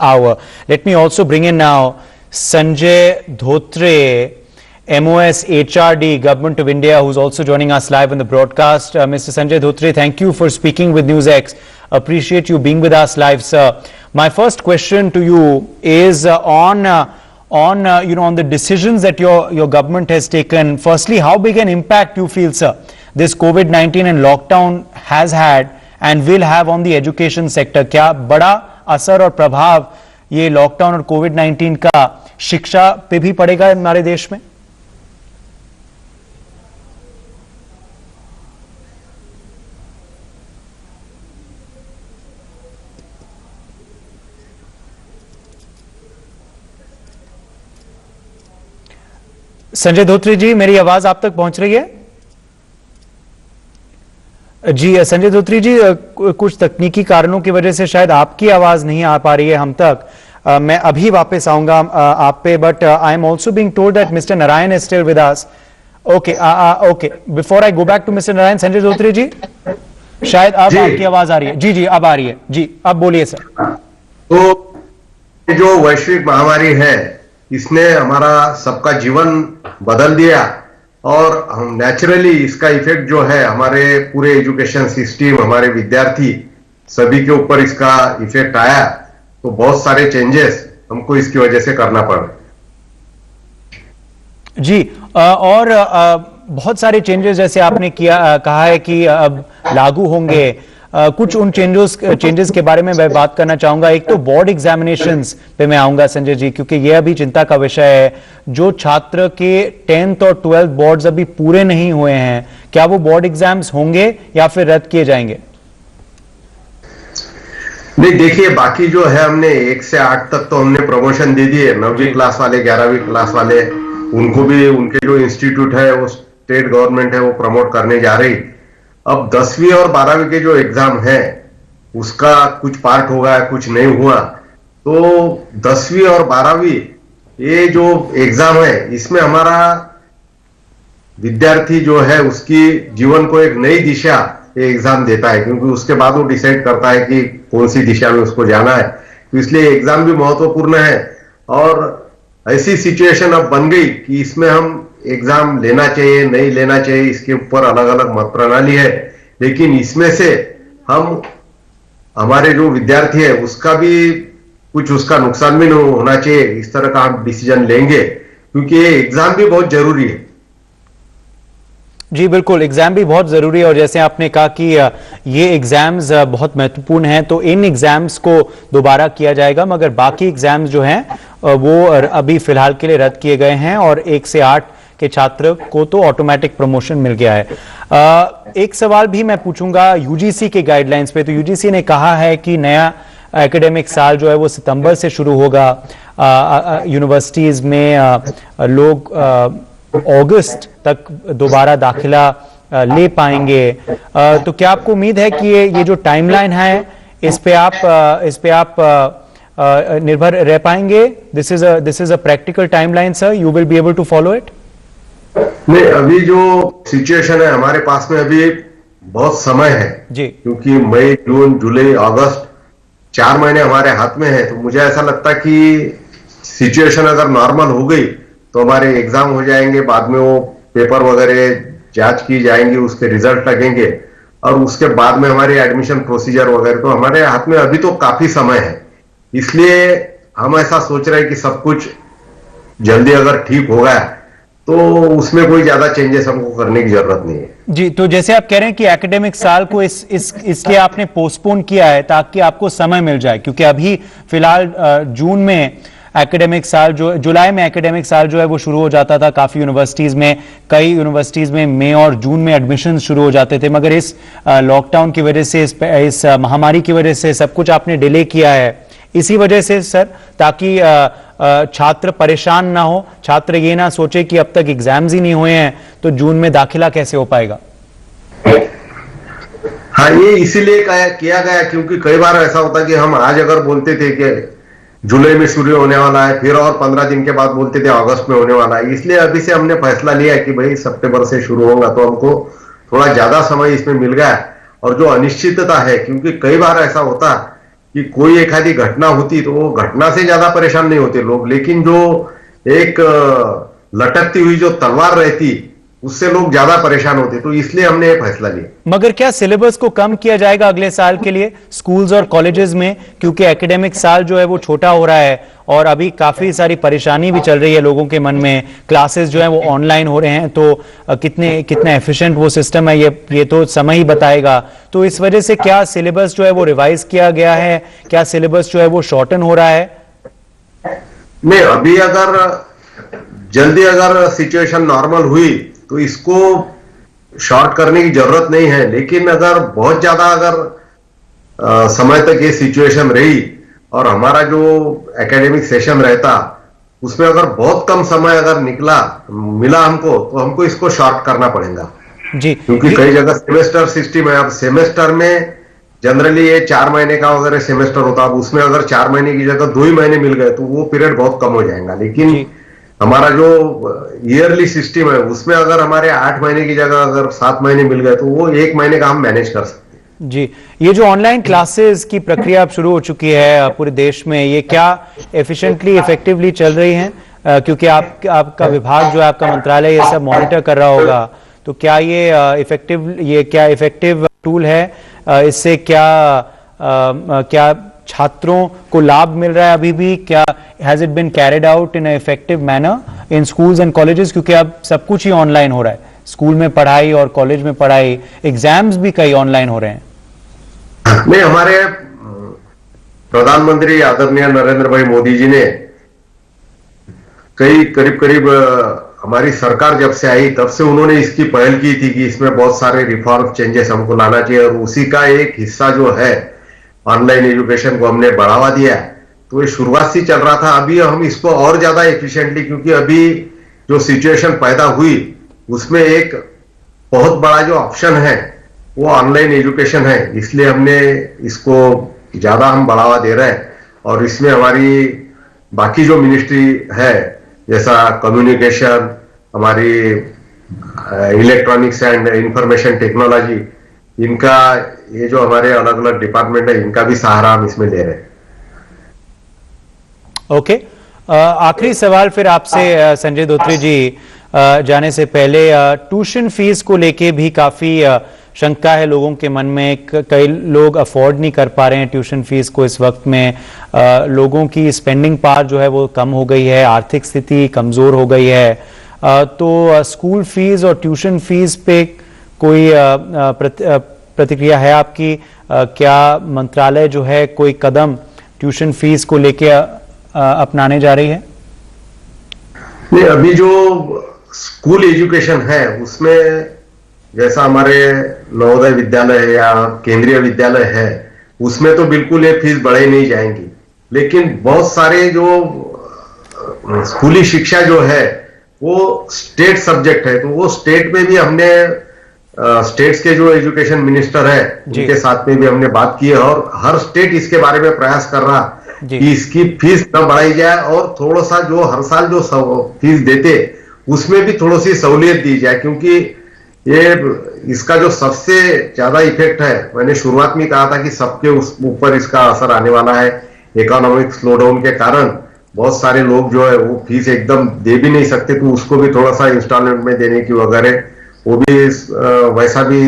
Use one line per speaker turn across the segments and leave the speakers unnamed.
hour. Let me also bring in now Sanjay Dhotre, MOS HRD, Government of India, who's also joining us live on the broadcast. Mr. Sanjay Dhotre, thank you for speaking with NewsX. Appreciate you being with us live, sir. My first question to you is on the decisions that your government has taken. Firstly, how big an impact you feel, sir, this COVID-19 and lockdown has had and will have on the education sector? क्या बड़ा असर और प्रभाव ये lockdown और कोविड-19 का शिक्षा पे भी पड़ेगा हमारे देश में? संजय धोत्रे जी, मेरी आवाज आप तक पहुंच रही है? जी संजय धोत्रे जी, कुछ तकनीकी कारणों की वजह से शायद आपकी आवाज नहीं आ पा रही है हम तक. मैं अभी वापस आऊंगा आप पे, but I am also being told that Mr Narayan is still with us. Okay, before I go back to Mr Narayan, Sanjay Dhotre ji, शायद अब आपकी आवाज आ रही है. जी, अब आ रही है. जी, अब बोलिए सर.
तो जो वैश्विक महामारी है, इसने हमारा सबका जीवन बदल दिया और हम नेचुरली इसका इफेक्ट जो है हमारे पूरे एजुकेशन सिस्टम, हमारे विद्यार्थी सभी के ऊपर इसका इफेक्ट आया. तो बहुत सारे चेंजेस हमको इसकी वजह से करना पड़ा. जी,
और बहुत सारे चेंजेस जैसे आपने कहा है कि अब लागू होंगे. कुछ उन चेंजेस के बारे में मैं बात करना चाहूंगा. एक तो बोर्ड एग्जामिनेशंस पे मैं आऊंगा संजय जी, क्योंकि ये अभी चिंता का विषय है. जो छात्र के 10th और 12th बोर्ड्स अभी पूरे नहीं हुए हैं, क्या वो बोर्ड एग्जाम्स होंगे या फिर रद्द किए जाएंगे?
नहीं, देखिए, बाकी जो है हमने 1 से 8 तक तो हमने प्रमोशन दे दिए. 9वीं क्लास वाले, 11वीं क्लास वाले, उनको भी उनके जो इंस्टीट्यूट है वो स्टेट गवर्नमेंट है वो प्रमोट करने जा रही. अब 10वीं और 12वीं के जो एग्जाम है उसका कुछ पार्ट होगा, कुछ नहीं हुआ. तो 10वीं और 12वीं ये जो एग्जाम है, इसमें हमारा विद्यार्थी जो है उसकी जीवन को एक नई दिशा ये एग्जाम देता है, क्योंकि उसके बाद वो डिसाइड करता है कि कौन सी दिशा में उसको जाना है. तो इसलिए एग्जाम भी महत्वपूर्ण है. और ऐसी सिचुएशन अब बन गई कि इसमें हम एग्जाम लेना चाहिए नहीं लेना चाहिए, इसके ऊपर अलग अलग मत प्रणाली है. लेकिन इसमें से हम हमारे जो विद्यार्थी है उसका भी कुछ उसका नुकसान भी नहीं होना चाहिए, इस तरह का हम डिसीजन लेंगे, क्योंकि ये एग्जाम भी बहुत जरूरी है.
जी बिल्कुल, एग्जाम भी बहुत जरूरी है. और जैसे आपने कहा कि ये एग्जाम्स बहुत महत्वपूर्ण हैं, तो इन एग्जाम्स को दोबारा किया जाएगा, मगर बाकी एग्जाम्स जो हैं वो अभी फिलहाल के लिए रद्द किए गए हैं और 1 से 8 के छात्र को तो ऑटोमेटिक प्रमोशन मिल गया है. एक सवाल भी मैं पूछूंगा यूजीसी के गाइडलाइंस पे. तो यूजीसी ने कहा है कि नया एकेडमिक साल जो है वो सितंबर से शुरू होगा. यूनिवर्सिटीज में लोग अगस्त तक दोबारा दाखिला ले पाएंगे. तो क्या आपको उम्मीद है कि ये जो टाइमलाइन है इस पे आप निर्भर रह पाएंगे? This is a practical timeline sir, you will be able to follow it?
नहीं, अभी जो सिचुएशन है हमारे पास में अभी बहुत समय है
जी,
क्योंकि मई, जून, जुलाई, अगस्त 4 महीने हमारे हाथ में है. तो मुझे ऐसा लगता कि सिचुएशन अगर नॉर्मल हो गई तो हमारे एग्जाम हो जाएंगे, बाद में वो पेपर वगैरह जांच की जाएंगी, उसके रिजल्ट लगेंगे और उसके बाद में हमारी एडमिशन प्रोसीजर वगैरह. तो हमारे हाथ में अभी तो काफी समय है, इसलिए हम ऐसा सोच रहे हैं कि सब कुछ जल्दी अगर ठीक हो गया तो उसमें कोई ज्यादा चेंजेस हमको करने की जरूरत नहीं है.
जी, तो जैसे आप कह रहे हैं कि एकेडमिक साल को इसलिए आपने पोस्टपोन किया है ताकि आपको समय मिल जाए, क्योंकि अभी फिलहाल जून में एकेडमिक साल जुलाई में एकेडमिक साल जो है वो शुरू हो जाता था. काफी यूनिवर्सिटीज में, कई यूनिवर्सिटीज में मई और जून में एडमिशन शुरू हो जाते थे, मगर इस लॉकडाउन की वजह से, इस महामारी की वजह से सब कुछ आपने डिले किया है. इसी वजह से सर, ताकि छात्र परेशान ना हो, छात्र ये ना सोचे कि अब तक एग्जाम्स ही नहीं हुए हैं तो जून में दाखिला कैसे हो पाएगा.
हाँ, ये इसीलिए किया गया क्योंकि कई बार ऐसा होता कि हम आज अगर बोलते थे कि जुलाई में शुरू होने वाला है, फिर और 15 दिन के बाद बोलते थे अगस्त में होने वाला है. इसलिए अभी से हमने फैसला लिया है कि भाई सितंबर से शुरू होगा, तो हमको थोड़ा ज्यादा समय इसमें मिल गया. और जो अनिश्चितता है, क्योंकि कई बार ऐसा होता कि कोई एक आधी घटना होती तो वो घटना से ज्यादा परेशान नहीं होते लोग, लेकिन जो एक लटकती हुई जो तलवार रहती उससे लोग ज्यादा परेशान होते, तो इसलिए हमने ये फैसला लिया।
मगर क्या सिलेबस को कम किया जाएगा अगले साल के लिए स्कूल्स और कॉलेजेस में, क्योंकि एकेडमिक साल जो है वो छोटा हो रहा है और अभी काफी सारी परेशानी भी चल रही है लोगों के मन में, क्लासेस जो है वो ऑनलाइन हो रहे हैं, तो कितना एफिशिएंट वो सिस्टम है ये तो समय ही बताएगा। तो इस वजह से क्या सिलेबस जो है वो रिवाइज किया गया है, क्या सिलेबस जो है वो शॉर्टन हो रहा है?
नहीं, अभी जल्दी अगर सिचुएशन नॉर्मल हुई तो इसको शॉर्ट करने की जरूरत नहीं है, लेकिन अगर बहुत ज्यादा समय तक ये सिचुएशन रही और हमारा जो एकेडमिक सेशन रहता उसमें अगर बहुत कम समय अगर मिला हमको, तो हमको इसको शॉर्ट करना पड़ेगा
जी,
क्योंकि कई जगह सेमेस्टर सिस्टम है। अब सेमेस्टर में जनरली ये 4 महीने का वगैरह सेमेस्टर होता, अब उसमें अगर 4 महीने की जगह 2 ही महीने मिल गए तो वो पीरियड बहुत कम हो जाएगा। लेकिन हमारा जो ईयरली सिस्टम है उसमें अगर हमारे 8 महीने की जगह अगर 7 महीने मिल गए तो वो 1 महीने का हम मैनेज कर सकते हैं।
जी, ये जो ऑनलाइन क्लासेस की प्रक्रिया अब शुरू हो चुकी है पूरे देश में, ये क्या एफिशिएंटली इफेक्टिवली चल रही है? क्योंकि आपका विभाग जो है, आपका मंत्रालय ये सब मॉनिटर कर रहा होगा, तो क्या ये इफेक्टिव टूल है? इससे क्या छात्रों को लाभ मिल रहा है अभी भी? क्या has it been carried out in effective manner in schools and colleges? क्योंकि अब सब कुछ ही ऑनलाइन हो रहा है, स्कूल में पढ़ाई और कॉलेज में पढ़ाई, एग्जाम्स भी कई ऑनलाइन हो रहे हैं।
नहीं, हमारे प्रधानमंत्री आदरणीय नरेंद्र भाई मोदी जी ने करीब हमारी सरकार जब से आई तब से उन्होंने इसकी पहल की थी कि इसमें बहुत सारे रिफॉर्म चेंजेस हमको लाना चाहिए, और उसी का एक हिस्सा जो है ऑनलाइन एजुकेशन को हमने बढ़ावा दिया। तो ये शुरुआत से चल रहा था, अभी हम इसको और ज्यादा एफिशिएंटली, क्योंकि अभी जो सिचुएशन पैदा हुई उसमें एक बहुत बड़ा जो ऑप्शन है वो ऑनलाइन एजुकेशन है, इसलिए हमने इसको ज्यादा हम बढ़ावा दे रहे हैं। और इसमें हमारी बाकी जो मिनिस्ट्री है जैसा कम्युनिकेशन, हमारी इलेक्ट्रॉनिक्स एंड इंफॉर्मेशन टेक्नोलॉजी, इनका ये जो हमारे अलग अलग डिपार्टमेंट है इनका भी सहारा हम इसमें ले रहे हैं।
ओके, आखिरी सवाल फिर आपसे संजय धोत्रे जी, जाने से पहले ट्यूशन फीस को लेके भी काफी शंका है लोगों के मन में। कई लोग अफोर्ड नहीं कर पा रहे हैं ट्यूशन फीस को इस वक्त में। लोगों की स्पेंडिंग पावर जो है वो कम हो गई है, आर्थिक स्थिति कमजोर हो गई है। तो स्कूल फीस और ट्यूशन फीस पे कोई प्रतिक्रिया है आपकी? क्या मंत्रालय जो है कोई कदम ट्यूशन फीस को लेके अपनाने जा रही है?
नहीं, अभी जो स्कूल एजुकेशन है उसमें जैसा हमारे नवोदय विद्यालय है या केंद्रीय विद्यालय है उसमें तो बिल्कुल ये फीस बढ़ाई नहीं जाएंगी, लेकिन बहुत सारे जो स्कूली शिक्षा जो है वो स्टेट सब्जेक्ट है, तो वो स्टेट में भी हमने स्टेट्स के जो एजुकेशन मिनिस्टर है उनके साथ में भी हमने बात की है, और हर स्टेट इसके बारे में प्रयास कर रहा कि इसकी फीस न बढ़ाई जाए और थोड़ा सा जो हर साल जो फीस देते उसमें भी थोड़ी सी सहूलियत दी जाए, क्योंकि इसका जो सबसे ज्यादा इफेक्ट है, मैंने शुरुआत में कहा था कि सबके ऊपर इसका असर आने वाला है। इकोनॉमिक स्लोडाउन के कारण बहुत सारे लोग जो है वो फीस एकदम दे भी नहीं सकते, तो उसको भी थोड़ा सा इंस्टॉलमेंट में देने की वगैरह वो भी वैसा भी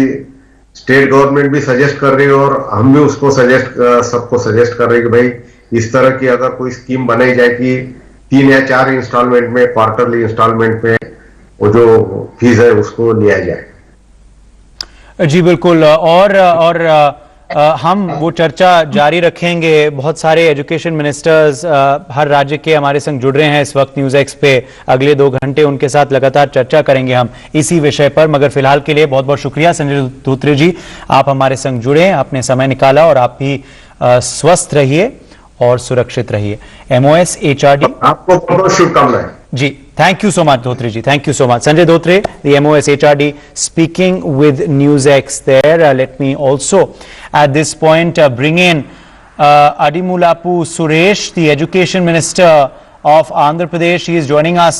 स्टेट गवर्नमेंट भी सजेस्ट कर रही है और हम भी उसको सबको सजेस्ट कर रहे हैं कि भाई इस तरह की अगर कोई स्कीम बनाई जाए कि 3 या 4 इंस्टॉलमेंट में, क्वार्टरली इंस्टॉलमेंट में वो जो फीस है उसको लिया जाए।
जी बिल्कुल, और हम वो चर्चा जारी रखेंगे। बहुत सारे एजुकेशन मिनिस्टर्स हर राज्य के हमारे संग जुड़ रहे हैं इस वक्त न्यूज़ एक्स पे। अगले 2 घंटे उनके साथ लगातार चर्चा करेंगे हम इसी विषय पर। मगर फिलहाल के लिए बहुत बहुत शुक्रिया संजय धोत्रे जी, आप हमारे संग जुड़े, आपने समय निकाला, और आप भी स्वस्थ रहिए और सुरक्षित रहिए। MOS HRD,
आपको बहुत शुभकामनाएं
जी। Thank you so much, Dhotri ji. Thank you so much. Sanjay Dhotre, the MOS HRD, speaking with NewsX there. Let me also, at this point, bring in Adimulapu Suresh, the Education Minister of Andhra Pradesh. He is joining us